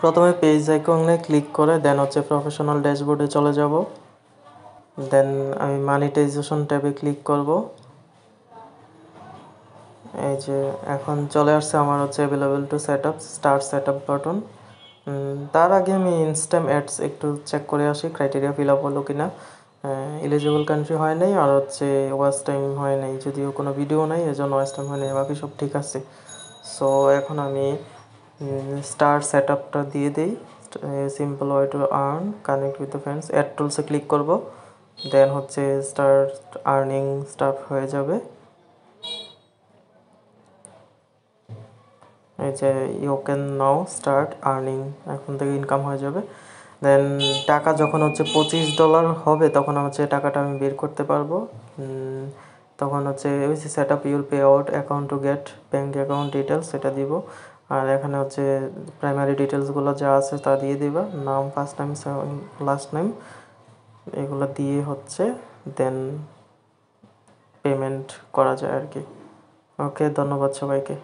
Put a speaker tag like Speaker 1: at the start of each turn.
Speaker 1: প্রথমে পেজ আইকনে ক্লিক করে দেন হচ্ছে প্রফেশনাল ড্যাশবোর্ডে চলে যাব। দেন আমি মনিটাইজেশন ট্যাবে ক্লিক করব। এই যে এখন চলে আসছে আমার হচ্ছে available to setup, start setup button. তার আগে আমি ইনস্ট্যান্ট অ্যাডস একটু চেক করে আসি ক্রাইটেরিয়া ফিল আপ হলো কিনা। এলিজিবল কান্ট্রি হয় নাই, আর হচ্ছে ওয়াচ টাইম হয় নাই, যদিও কোনো ভিডিও নাই এজন্য ওয়াচ টাইম হয় নাই, বাকি সব ঠিক আছে। সো এখন আমি স্টার্ট সেটআপটা দিয়ে দিই। Simple way to earn, connect with the friends, add টুলসে ক্লিক করব। দেন হচ্ছে স্টার্ট আর্নিং স্টার্ট হয়ে যাবে। এই যে you can now start earning, এখন থেকে ইনকাম হয়ে যাবে। দেন টাকা যখন হচ্ছে $25 হবে তখন হচ্ছে টাকাটা আমি বের করতে পারবো। তখন হচ্ছে ওই যে set up your pay out account to get bank account details, সেটা দিব। আর এখানে হচ্ছে প্রাইমারি ডিটেলসগুলো যা আছে তা দিয়ে দিবা, নাম, ফার্স্ট নেম, লাস্ট নেম, এগুলো দিয়ে হচ্ছে দেন পেমেন্ট করা যায় আর কি। ওকে, ধন্যবাদ সবাইকে।